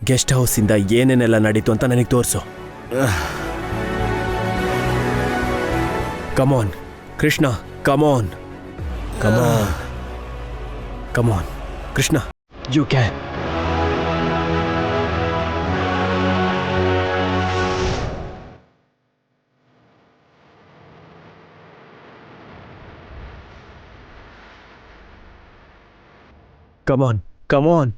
Guest ಹೌಸಿಂದ ಏನೇನೆಲ್ಲ ನಡೀತು ಅಂತ ನನಗೆ ತೋರಿಸು. ಕಮಾನ್ ಕೃಷ್ಣ, ಕಮಾನ್ ಕಮಾನ್ ಕಮಾನ್ ಕೃಷ್ಣ, ಯು ಕ್ಯಾನ್. ಕಮಾನ್ ಕಮಾನ್.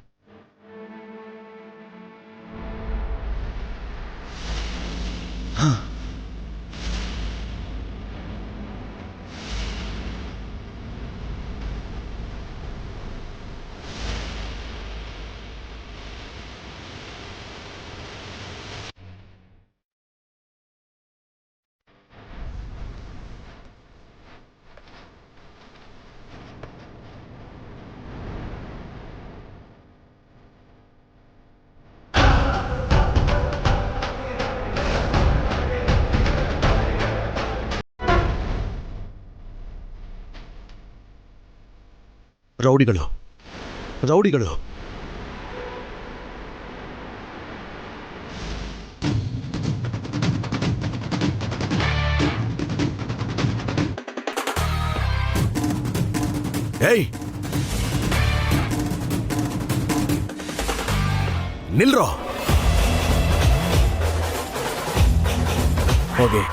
ರೌಡಿಗಳು ರೌಡಿಗಳು ಏಯ್ ನಿಲ್ರೋ. ಹೋಗಿ.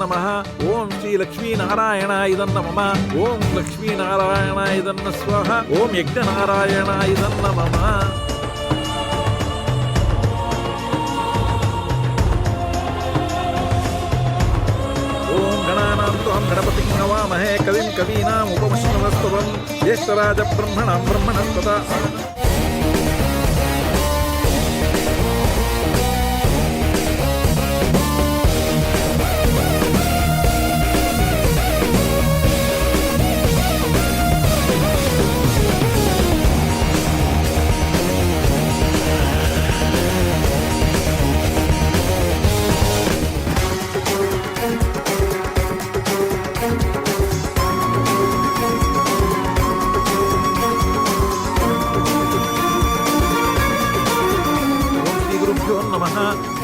ನಮಃ. ಓಂ ಶ್ರೀ ಲಕ್ಷ್ಮೀನಾರಾಯಣ ಇದನ್ನ ಮಮ. ಓಂ ಲಕ್ಷ್ಮೀನಾರಾಯಣ ಇದನ್ನ ಸ್ವಹ. ಓಂ ಯಜ್ಞನಾರಾಯಣ ಇದನ್ನ ಮಮ. ಓಂ ಗಣಾನಾಂ ತ್ವಾಂ ಗಣಪತಿಂ ನಮಾಮಹೇ ಕವಿಂ ಕವೀನಾಂ ಉಪಮಶ್ರವಸ್ತವಂ ಜ್ಯೇಷ್ಠರಾಜ ಬ್ರಹ್ಮಣಾಂ ಬ್ರಹ್ಮಣಸ್ಪದ.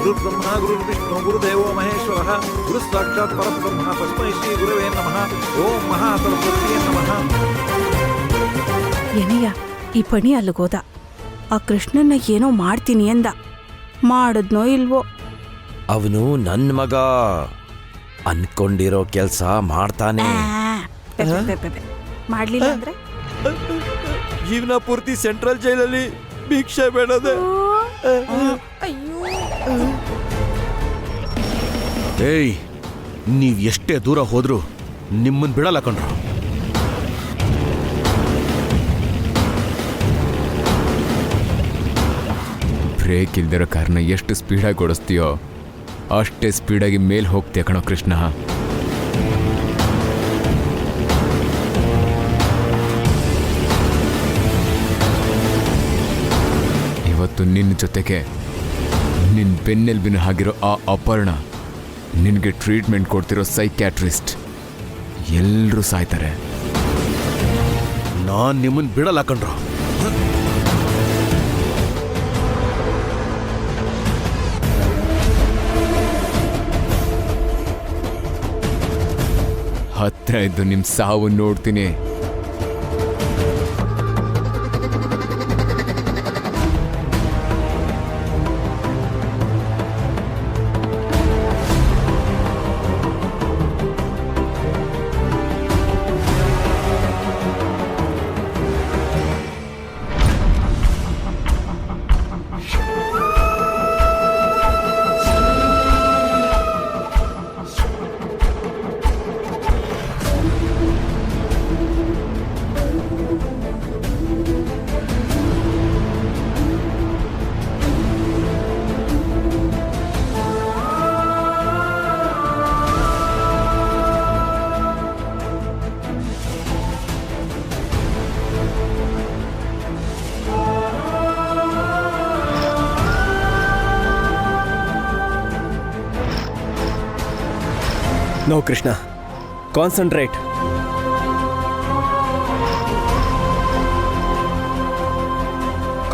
ಗುರುಬ್ರಹ್ಮ ಗುರುರ್ವಿಷ್ಣು ಗುರುದೇವೋ ಮಹೇಶ್ವರ ಗುರು ಸಾಕ್ಷಾತ್ ಪರಬ್ರಹ್ಮ ತಸ್ಮೈ ಶ್ರೀ ಗುರವೇ ನಮಃ. ಓಂ ಮಹಾಸರಸ್ವತಿಯೇ ನಮಃ. ಏನಯ್ಯ ಈ ಪಣಿ ಅಲ್ಲಿಗೋದ. ಆ ಕೃಷ್ಣನ್ನ ಏನೋ ಮಾಡ್ತೀನಿ ಅಂದ, ಮಾಡಿದ್ನೋ ಇಲ್ವೋ? ಅವನು ನನ್ನ ಮಗ, ಅನ್ಕೊಂಡಿರೋ ಕೆಲಸ ಮಾಡ್ತಾನೆ. ಮಾಡ್ಲಿಲ್ಲ ಅಂದ್ರೆ ಜೀವನ ಪೂರ್ತಿ ಸೆಂಟ್ರಲ್ ಜೈಲಲ್ಲಿ ಭಿಕ್ಷೆ ಬೇಡದೆ. ಏಯ್, ನೀವ್ ಎಷ್ಟೇ ದೂರ ಹೋದ್ರು ನಿಮ್ಮನ್ ಬಿಡಲ್ಲ ಕಣ್ರು. ಬ್ರೇಕ್ ಇಲ್ದಿರೋ ಕಾರ್ನ ಎಷ್ಟು ಸ್ಪೀಡಾಗಿ ಓಡಿಸ್ತೀಯೋ ಅಷ್ಟೇ ಸ್ಪೀಡಾಗಿ ಮೇಲ್ ಹೋಗ್ತೀಯ ಕಣೋ ಕೃಷ್ಣ. ಇವತ್ತು ನಿನ್ನ ಜೊತೆಗೆ ನಿನ್ನ ಬೆನ್ನೆಲ್ಬಿನ ಆಗಿರೋ ಆ ಅಪರ್ಣ, ನಿನಗೆ ಟ್ರೀಟ್ಮೆಂಟ್ ಕೊಡ್ತಿರೋ ಸೈಕ್ಯಾಟ್ರಿಸ್ಟ್ ಎಲ್ಲರೂ ಸಾಯ್ತಾರೆ. ನಾನ್ ನಿಮ್ಮನ್ ಬಿಡಲ್ಲ ಕಣ್ರೋ. ಹತ್ರ ಇದ್ದು ನಿಮ್ ಸಾವು ನೋಡ್ತೀನಿ. No Krishna, concentrate.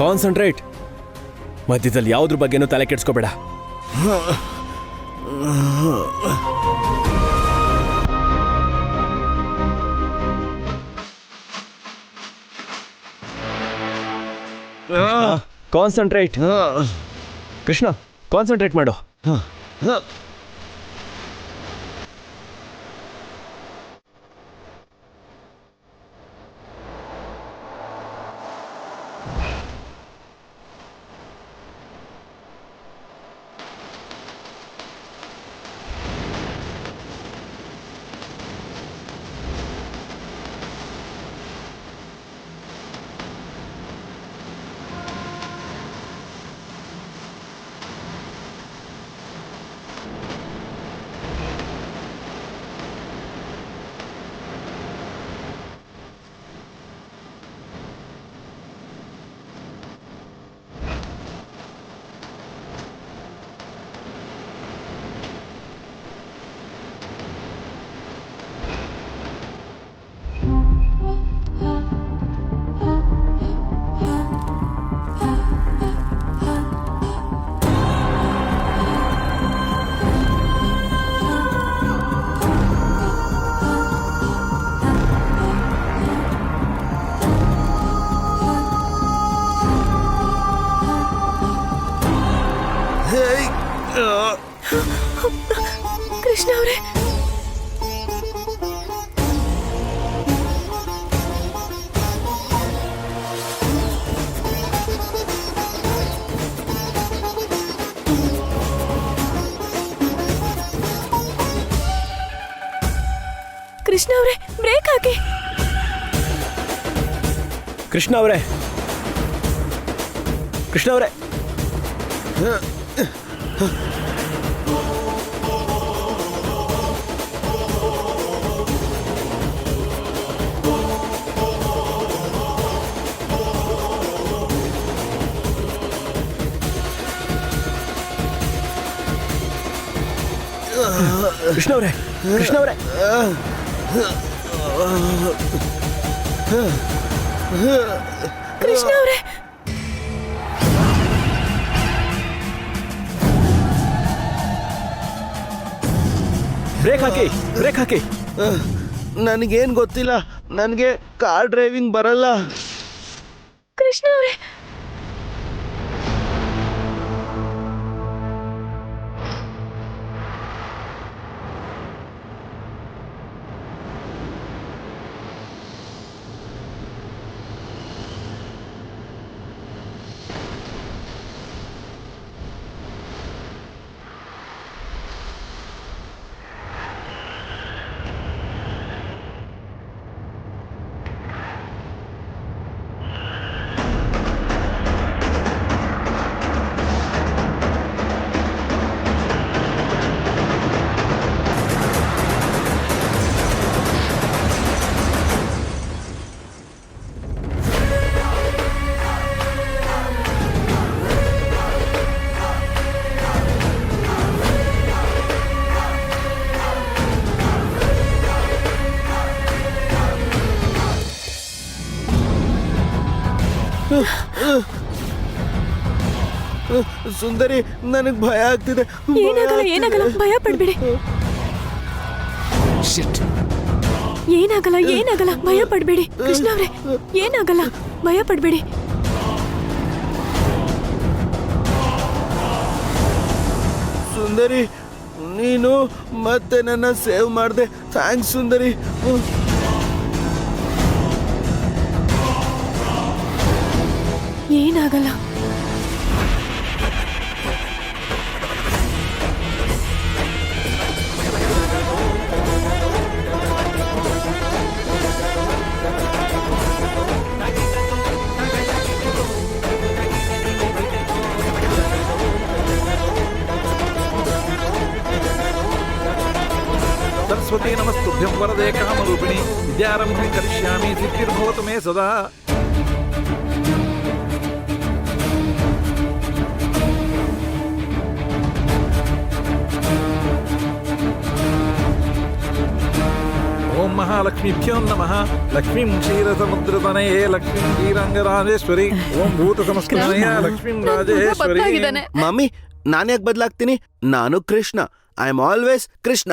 ಕಾನ್ಸಂಟ್ರೇಟ್. ಮಧ್ಯದಲ್ಲಿ ಯಾವುದ್ರ ಬಗ್ಗೆನೂ ತಲೆ ಕೆಡ್ಸ್ಕೋಬೇಡ. ಕಾನ್ಸಂಟ್ರೇಟ್. ಕೃಷ್ಣ, ಕಾನ್ಸಂಟ್ರೇಟ್ ಮಾಡು. ಕೃಷ್ಣ ಅವರೇ, ಕೃಷ್ಣ ಅವರೇ, ಬ್ರೇಕ್ ಹಾಕಿ. ಕೃಷ್ಣ ಅವರೇ, ಕೃಷ್ಣ ಅವರೇ. ಕೃಷ್ಣ ಅವರೇ, ಕೃಷ್ಣ ಅವರೇ. ಕೃಷ್ಣ ಅವರೇ, ಬ್ರೇಕ್ ಹಾಕಿ, ಬ್ರೇಕ್ ಹಾಕಿ. ನನಗೇನ್ ಗೊತ್ತಿಲ್ಲ, ನನಗೆ ಕಾರ್ ಡ್ರೈವಿಂಗ್ ಬರಲ್ಲ. ಕೃಷ್ಣ ಅವರೇ. ಸುಂದರಿ, ನನಗೆ ಭಯ ಆಗ್ತಿದೆ. ಏನಾಗಲ್ಲ ಏನಾಗಲ್ಲ, ಭಯ ಪಡ್ಬೇಡಿ. ಶಿಟ್. ಏನಾಗಲ್ಲ ಏನಾಗಲ್ಲ, ಭಯ ಪಡ್ಬೇಡಿ. ಕೃಷ್ಣ ಅವ್ರೆ, ಏನಾಗಲ್ಲ, ಭಯ ಪಡ್ಬೇಡಿ. ಸುಂದರಿ, ನೀನು ಮತ್ತೆ ನನ್ನ ಸೇವ್ ಮಾಡಿದೆ. ಥ್ಯಾಂಕ್ಸ್ ಸುಂದರಿ. ಏನಾಗಲ್ಲ. सरस्वती नमस्तुभ्यं वरदे कामरूपिणी विद्यारम्भं करिष्यामि सिद्धिर्भवतु मे सदा. ओम महालक्ष्मीभ्यो नमः. लक्ष्मीं क्षीरसमुद्रतनये लक्ष्मीं क्षीरांगराजेश्वरी. ओम भूतसमस्तनये लक्ष्मीं राजेश्वरी. ಮಮ್ಮಿ, ನಾನು ಯಾಕೆ ಬದಲಾಗ್ತೀನಿ? ನಾನು Krishna. I am always Krishna.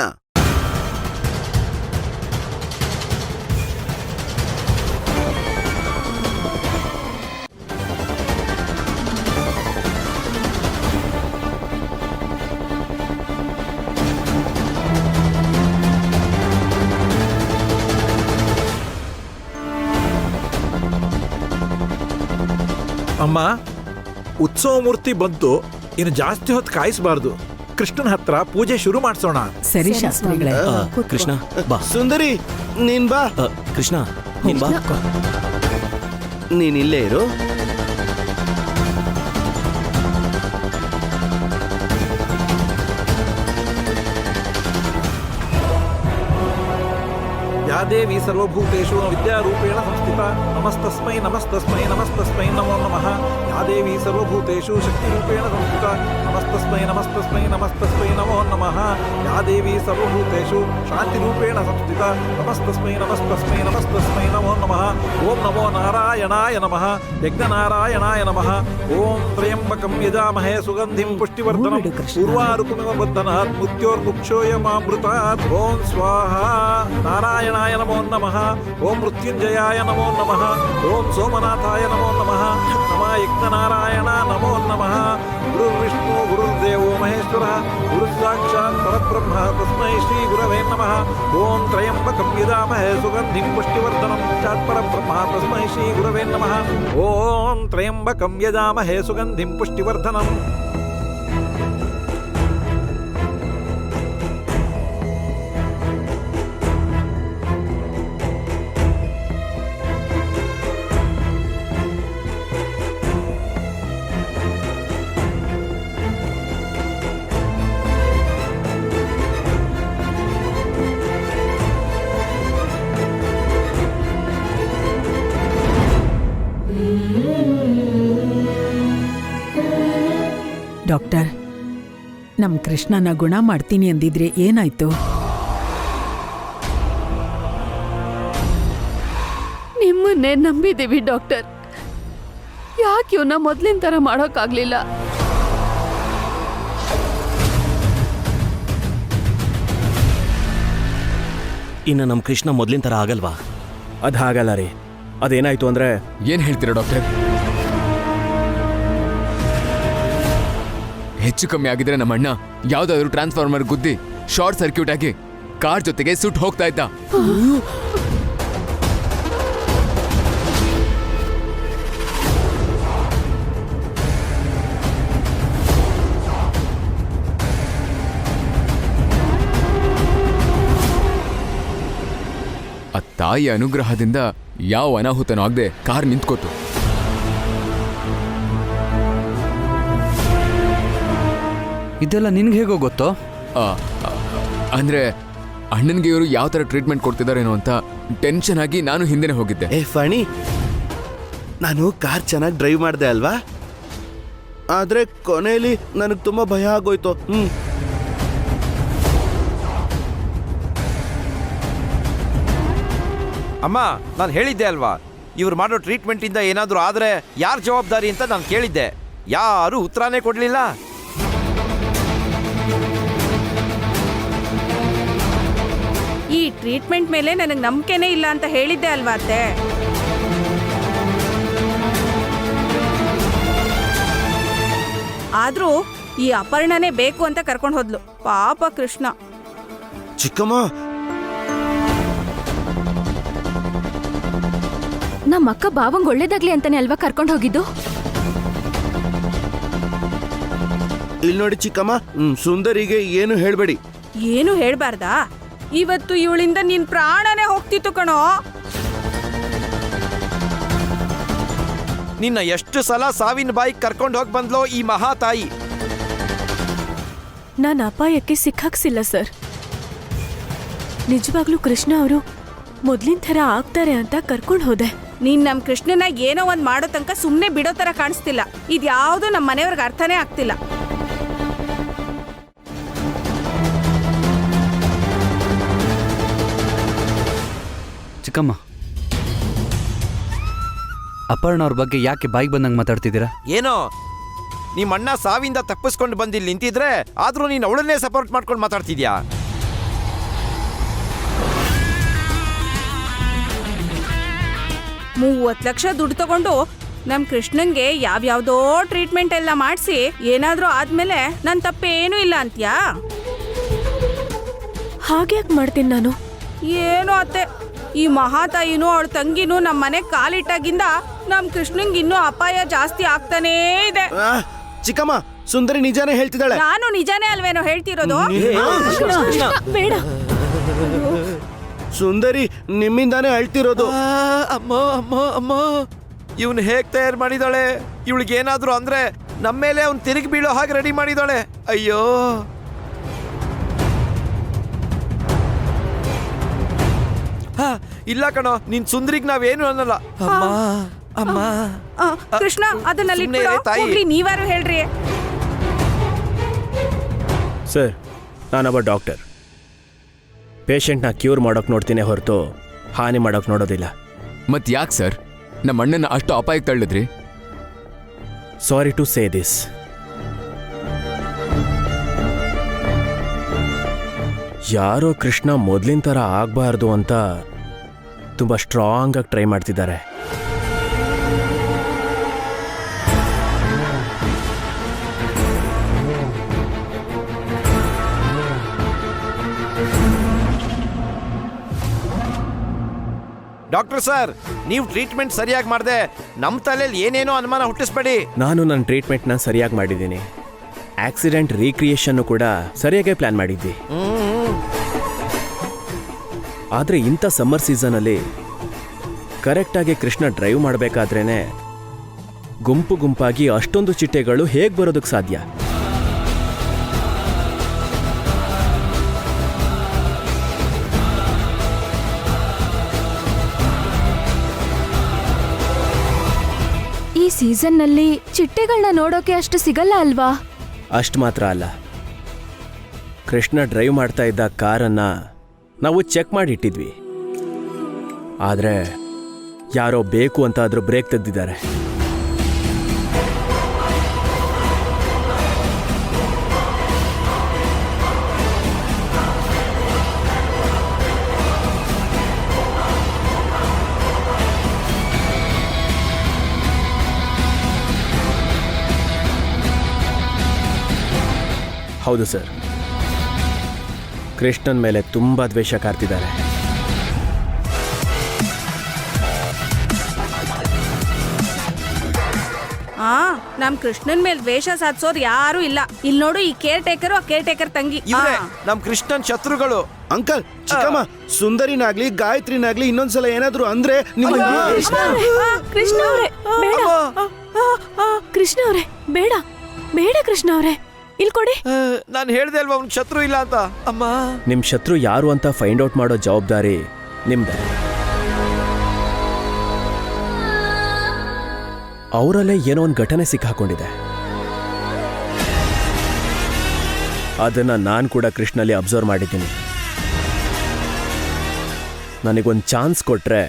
ಅಮ್ಮ, ಉತ್ಸವ ಮೂರ್ತಿ ಬಂತು, ಇನ್ನು ಜಾಸ್ತಿ ಹೊತ್ತು ಕಾಯಿಸಬಾರ್ದು. ಕೃಷ್ಣನ ಹತ್ರ ಪೂಜೆ ಶುರು ಮಾಡಿಸೋಣ. ಸರಿ ಶಾಸ್ತ್ರಿಗಳೇ. ಕೃಷ್ಣ ಬಾ. ಸುಂದರಿ, ನೀನ್ ಬಾ. ಕೃಷ್ಣ ನೀನ್ ಬಾ. ನೀನ್ ಇಲ್ಲೇ ಇರು. या देवी सर्वभूतेषु विद्यारूपेण संस्थिता नमस्तस्मै नमस्तस्मै नमस्तस्मै नमो नमः. या देवी सर्वभूतेषु शक्तिरूपेण संस्थिता नमस्तस्मै नमस्तस्मै नमस्तस्मै नमो नमः. या देवी सर्वभूतेषु शान्तिरूपेण संस्थिता नमस्तस्मै नमस्तस्मै नमस्तस्मै नमो नमः. ओम नमो नारायणाय नमः. यज्ञनारायणाय नमः. ओम त्र्यंबकं यजामहे सुगंधिं पुष्टिवर्धनं उर्वारुकमिव बद्धनात् मृत्योर्मुक्षोऽयमामृतात्. ओम स्वाहा. नारायणाय नमो नमः. ओम मृत्युंजयाय नमो नमः. ओम सोमनाथाय नमो नमः. नमः यज्ञनारायण नमो नमः. गुरुर्विष्णु गुरुर्देवो महेश्वरः गुरुसाक्षात् परब्रह्म तस्मै श्री गुरवे नमः. ओम त्र्यंबकं यजामहे सुगंधिं पुष्टिवर्धनं साक्षात् परब्रह्म तस्मै श्री गुरवे नमः. ओम त्र्यंबकं यजामहे सुगंधिं पुष्टिवर्धनं. ಡಾಕ್ಟರ್, ನಮ್ ಕೃಷ್ಣನ ಗುಣ ಮಾಡ್ತೀನಿ ಅಂದಿದ್ರೆ ಏನಾಯ್ತು? ನಿಮ್ಮನ್ನೇ ನಂಬಿದೀವಿ ಡಾಕ್ಟರ್. ಯಾಕೆ ಇವನ್ನ ಮೊದ್ಲಿನ ತರ ಮಾಡೋಕ್ಕಾಗ್ಲಿಲ್ಲ? ಇನ್ನು ನಮ್ಮ ಕೃಷ್ಣ ಮೊದ್ಲಿನ ಥರ ಆಗಲ್ವಾ? ಅದು ಹಾಗಲ್ಲ ರೀ. ಅದೇನಾಯ್ತು ಅಂದ್ರೆ. ಏನ್ ಹೇಳ್ತೀರಾ ಡಾಕ್ಟರ್? ಹೆಚ್ಚು ಕಮ್ಮಿ ಆಗಿದ್ರೆ ನಮ್ಮ ಅಣ್ಣ ಯಾವ್ದಾದ್ರು ಟ್ರಾನ್ಸ್ಫಾರ್ಮರ್ ಗುದ್ದಿ ಶಾರ್ಟ್ ಸರ್ಕ್ಯೂಟ್ ಆಗಿ ಕಾರ್ ಜೊತೆಗೆ ಸುಟ್ಟು ಹೋಗ್ತಾ ಇದ್ದ. ಆ ತಾಯಿ ಅನುಗ್ರಹದಿಂದ ಯಾವ ಅನಾಹುತನೂ ಆಗದೆ ಕಾರ್ ನಿಂತ್ಕೋತು. ಇದೆಲ್ಲ ನಿನ್ಗೆ ಹೇಗೋ ಗೊತ್ತೋ? ಅಂದ್ರೆ ಅಣ್ಣನ್ಗೆ ಇವರು ಯಾವ ತರ ಟ್ರೀಟ್ಮೆಂಟ್ ಕೊಡ್ತಿದಾರೇನೋ ಅಂತ ಟೆನ್ಷನ್ ಆಗಿ ನಾನು ಹಿಂದೆನೆ ಹೋಗಿದ್ದೆ. ಫಣಿ, ನಾನು ಕಾರ್ ಚೆನ್ನಾಗಿ ಡ್ರೈವ್ ಮಾಡಿದೆ ಅಲ್ವಾ? ಆದ್ರೆ ಕೊನೆಯಲ್ಲಿ ನನಗೆ ತುಂಬಾ ಭಯ ಆಗೋಯ್ತು. ಅಮ್ಮ, ನಾನು ಹೇಳಿದ್ದೆ ಅಲ್ವಾ, ಇವ್ರು ಮಾಡೋ ಟ್ರೀಟ್ಮೆಂಟಿಂದ ಏನಾದರೂ ಆದರೆ ಯಾರು ಜವಾಬ್ದಾರಿ ಅಂತ ನಾನು ಕೇಳಿದ್ದೆ. ಯಾರೂ ಉತ್ತರನೇ ಕೊಡಲಿಲ್ಲ. ಈ ಟ್ರೀಟ್ಮೆಂಟ್ ಮೇಲೆ ನನಗೆ ನಂಬಿಕೆನೇ ಇಲ್ಲ ಅಂತ ಹೇಳಿದ್ದೆ ಅಲ್ವಾ ಅತ್ತೆ? ಆದ್ರೂ ಈ ಅಪರ್ಣನೇ ಬೇಕು ಅಂತ ಕರ್ಕೊಂಡು ಹೋದ್ಲು. ಪಾಪ ಕೃಷ್ಣ. ಚಿಕ್ಕಮ್ಮ, ನಮ್ಮ ಅಕ್ಕ ಬಾವಂಗ್ ಒಳ್ಳೇದಾಗ್ಲಿ ಅಂತಾನೆ ಅಲ್ವಾ ಕರ್ಕೊಂಡು ಹೋಗಿದ್ದು? ಇಲ್ಲಿ ನೋಡಿ ಚಿಕ್ಕಮ್ಮ, ಸುಂದರಿಗೆ ಏನು ಹೇಳ್ಬೇಡಿ. ಏನು ಹೇಳ್ಬಾರ್ದಾ? ಇವತ್ತು ಇವಳಿಂದ ನಿನ್ ಪ್ರಾಣನೇ ಹೋಗ್ತಿತ್ತು ಕಣೋ. ನಿನ್ನ ಎಷ್ಟು ಸಲ ಸಾವಿನ ಬಾಯಿಗೆ ಕರ್ಕೊಂಡು ಹೋಗಿ ಬಂದ್ಲೋ ಈ ಮಹಾತಾಯಿ. ನಾನು ಅಪಾಯಕ್ಕೆ ಸಿಕ್ಕಾಕ್ಸಿಲ್ಲ ಸರ್. ನಿಜವಾಗ್ಲೂ ಕೃಷ್ಣ ಅವರು ಮೊದ್ಲಿನ ಥರ ಆಗ್ತಾರೆ ಅಂತ ಕರ್ಕೊಂಡು ಹೋದೆ. ನೀನ್ ನಮ್ ಕೃಷ್ಣನ ಏನೋ ಒಂದ್ ಮಾಡೋ ತನಕ ಸುಮ್ನೆ ಬಿಡೋ ತರ ಕಾಣಿಸ್ತಿಲ್ಲ. ಇದ್ಯಾವುದೂ ನಮ್ಮ ಮನೆಯವ್ರಿಗೆ ಅರ್ಥನೇ ಆಗ್ತಿಲ್ಲ. ಚಿಕ್ಕಮ್ಮ, ಅಪರ್ಣ ಅವ್ರ ಬಗ್ಗೆ ಯಾಕೆ ಬಾಯಿಗೆ ಬಂದಂಗೆ ಮಾತಾಡ್ತಿದ್ದೀರಾ? ಏನೋ ನಿಮ್ಮ ಅಣ್ಣ ಸಾವಿಂದ ತಪ್ಪಿಸ್ಕೊಂಡು ಬಂದಿಲ್ಲಿ ನಿಂತಿದ್ರೆ ಆದ್ರೂ ನೀನು ಅವಳನ್ನೇ ಸಪೋರ್ಟ್ ಮಾಡ್ಕೊಂಡು ಮಾತಾಡ್ತಿದ್ಯಾ? $30 ಲಕ್ಷ ದುಡ್ಡು ತಗೊಂಡು ನಮ್ ಕೃಷ್ಣನ್ಗೆ ಯಾವ್ಯಾವ್ದೋ ಟ್ರೀಟ್ಮೆಂಟ್ ಎಲ್ಲ ಮಾಡಿಸಿ ಏನಾದ್ರೂ ಆದ್ಮೇಲೆ ನನ್ ತಪ್ಪೇನೂ ಇಲ್ಲ ಅಂತ್ಯಾ? ಹಾಗ್ಯಾಕ್ ಮಾಡ್ತೀನಿ ನಾನು? ಏನೋ ಅತ್ತೆ, ಈ ಮಹಾತಾಯಿನೂ ಅವಳ ತಂಗಿನೂ ನಮ್ಮ ಮನೆ ಕಾಲಿಟ್ಟಾಗಿಂದ ನಮ್ ಕೃಷ್ಣಂಗೆ ಇನ್ನೂ ಅಪಾಯ ಜಾಸ್ತಿ ಆಗ್ತಾನೇ ಇದೆ. ಚಿಕ್ಕಮ್ಮ, ಸುಂದರಿ ನಿಜಾನೇ ಹೇಳ್ತಿದ್ದಾಳೆ. ನಾನು ನಿಜಾನೇ ಅಲ್ವೇನೋ ಹೇಳ್ತಿರೋದು? ಬೇಡ. ಸುಂದರಿ ನಿಮ್ಮಿಂದಾನೇ ಅಳ್ತಿರೋದು. ಅಮ್ಮ ಅಮ್ಮ ಅಮ್ಮ, ಇವನು ಹೇಗ್ ತಯಾರು ಮಾಡಿದಾಳೆ? ಇವಳಿಗೆ ಏನಾದ್ರು ಅಂದ್ರೆ ನಮ್ಮ ಮೇಲೆ ಅವ್ನು ತಿರುಗಿ ಬೀಳೋ ಹಾಗೆ ರೆಡಿ ಮಾಡಿದಾಳೆ. ಅಯ್ಯೋ, ಇಲ್ಲ ಕಣೋ, ನಿನ್ ಸುಂದರಿಗೆ ನಾವೇನು ಅನ್ನಲ್ಲ. ಅಮ್ಮ ಅಮ್ಮ, ಕೃಷ್ಣ ಅದನ್ನಲ್ಲಿ ಸುಮ್ನೆ ಇರು ತಾಯಿ. ನೀವಾರು ಹೇಳ್ರಿ. ಸರ್, ನಾನೊಬ್ಬ ಡಾಕ್ಟರ್. ಪೇಷಂಟ್ನ ಕ್ಯೂರ್ ಮಾಡೋಕೆ ನೋಡ್ತೀನಿ ಹೊರತು ಹಾನಿ ಮಾಡೋಕೆ ನೋಡೋದಿಲ್ಲ. ಮತ್ ಯಾಕೆ ಸರ್ ನಮ್ಮ ಅಣ್ಣನ ಅಷ್ಟು ಅಪಾಯಕ್ಕೆ ತಳ್ಳಿದ್ರಿ? Sorry to say this. ಯಾರೋ ಕೃಷ್ಣ ಮೊದಲಿನ ಥರ ಆಗಬಾರ್ದು ಅಂತ ತುಂಬ ಸ್ಟ್ರಾಂಗ್ ಆಗಿ ಟ್ರೈ ಮಾಡ್ತಿದ್ದಾರೆ. ಡಾಕ್ಟರ್ ಸರ್, ನೀವು ಟ್ರೀಟ್ಮೆಂಟ್ ಸರಿಯಾಗಿ ಮಾಡದೆ ನಮ್ಮ ತಲೆಯಲ್ಲಿ ಏನೇನೋ ಅನುಮಾನ ಹುಟ್ಟಿಸ್ಬೇಡಿ. ನಾನು ನನ್ನ ಟ್ರೀಟ್ಮೆಂಟ್ನ ಸರಿಯಾಗಿ ಮಾಡಿದ್ದೀನಿ. ಆಕ್ಸಿಡೆಂಟ್ ರೀಕ್ರಿಯೇಷನ್ನು ಕೂಡ ಸರಿಯಾಗೇ ಪ್ಲ್ಯಾನ್ ಮಾಡಿದ್ವಿ. ಆದರೆ ಇಂಥ ಸಮ್ಮರ್ ಸೀಸನಲ್ಲಿ ಕರೆಕ್ಟಾಗಿ ಕೃಷ್ಣ ಡ್ರೈವ್ ಮಾಡಬೇಕಾದ್ರೇ ಗುಂಪು ಗುಂಪಾಗಿ ಅಷ್ಟೊಂದು ಚಿಟ್ಟೆಗಳು ಹೇಗೆ ಬರೋದಕ್ಕೆ ಸಾಧ್ಯ? ಈ ಸೀಸನ್ನಲ್ಲಿ ಚಿಟ್ಟೆಗಳನ್ನ ನೋಡೋಕೆ ಅಷ್ಟು ಸಿಗಲ್ಲ ಅಲ್ವಾ? ಅಷ್ಟು ಮಾತ್ರ ಅಲ್ಲ, ಕೃಷ್ಣ ಡ್ರೈವ್ ಮಾಡ್ತಾ ಇದ್ದ ಕಾರನ್ನು ನಾವು ಚೆಕ್ ಮಾಡಿ ಇಟ್ಟಿದ್ವಿ. ಆದರೆ ಯಾರೋ ಬೇಕು ಅಂತ ಅದ್ರ ಬ್ರೇಕ್ ತೆಗೆದಿದ್ದಾರೆ. ಹೌದು ಸರ್, ಕೃಷ್ಣನ್ ಮೇಲೆ ತುಂಬ ದ್ವೇಷ ಕಾರ್ತಿದ್ದಾರೆ. ನಮ್ ಕೃಷ್ಣನ್ ಮೇಲೆ ದ್ವೇಷ ಸಾಧಿಸೋರು ಯಾರು ಇಲ್ಲ. ಇಲ್ಲಿ ನೋಡು, ಈ ಕೇರ್ ಟೇಕರ್, ಆ ಕೇರ್ ಟೇಕರ್ ತಂಗಿ ಇವರೇ ನಮ್ ಕೃಷ್ಣನ್ ಶತ್ರುಗಳು. ಅಂಕಲ್, ಚಿಕ್ಕಮ್ಮ, ಸುಂದರಿನಾಗ್ಲಿ ಗಾಯತ್ರಿನಾಗ್ಲಿ ಇನ್ನೊಂದ್ಸಲ ಏನಾದ್ರು ಅಂದ್ರೆ ಕೃಷ್ಣ ಅವ್ರೆ ಬೇಡ. ಕೃಷ್ಣ ಅವ್ರೆ ಬೇಡ ಬೇಡ. ಕೃಷ್ಣ ಅವ್ರೆ ಇಲ್ಲಿ ಕೊಡಿ. ನಾನು ಹೇಳ್ದೆ ಅಲ್ವಾ ಅವ್ನ ಶತ್ರು ಇಲ್ಲ ಅಂತ. ಅಮ್ಮ, ನಿಮ್ಮ ಶತ್ರು ಯಾರು ಅಂತ ಫೈಂಡ್ ಔಟ್ ಮಾಡೋ ಜವಾಬ್ದಾರಿ ನಿಮ್ದೆ. ಅವರಲ್ಲೇ ಏನೋ ಒಂದು ಘಟನೆ ಸಿಕ್ಕಾಕೊಂಡಿದೆ. ಅದನ್ನ ನಾನು ಕೂಡ ಕೃಷ್ಣಲ್ಲಿ ಅಬ್ಸರ್ವ್ ಮಾಡಿದ್ದೀನಿ. ನನಗೊಂದು ಚಾನ್ಸ್ ಕೊಟ್ರೆ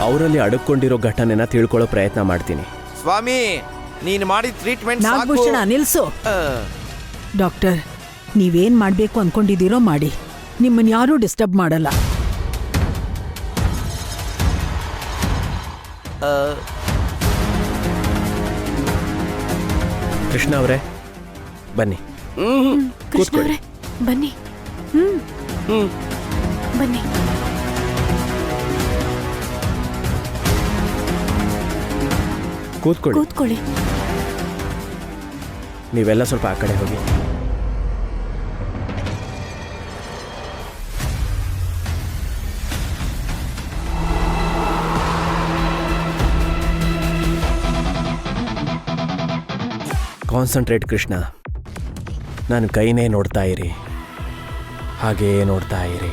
ಅವರಲ್ಲಿ ಅಡಕೊಂಡಿರೋ ಘಟನೆನ ತಿಳ್ಕೊಳ್ಳೋ ಪ್ರಯತ್ನ ಮಾಡ್ತೀನಿ. ಸ್ವಾಮಿ ನೀನು ಮಾಡಿದ ಟ್ರೀಟ್ಮೆಂಟ್ ನಾಗಭೂಷಣ ನಿಲ್ಸು. ಡಾಕ್ಟರ್, ನೀವೇನ್ ಮಾಡ್ಬೇಕು ಅನ್ಕೊಂಡಿದ್ದೀರೋ ಮಾಡಿ, ನಿಮ್ಮನ್ನ ಯಾರೂ ಡಿಸ್ಟರ್ಬ್ ಮಾಡಲ್ಲ. ಕೃಷ್ಣ ಅವರೇ ಬನ್ನಿ. ಕೃಷ್ಣ ಅವರೇ ಬನ್ನಿ. ಬನ್ನಿ. ಕೂತ್ಕೊಳ್ಳಿ. ಕೂತ್ಕೊಳ್ಳಿ. ನೀವೆಲ್ಲ ಸ್ವಲ್ಪ ಆ ಕಡೆ ಹೋಗಿ. ಕಾನ್ಸಂಟ್ರೇಟ್ ಕೃಷ್ಣ. ನನ್ನ ಕೈನೇ ನೋಡ್ತಾ ಇರಿ, ಹಾಗೇ ನೋಡ್ತಾ ಇರಿ.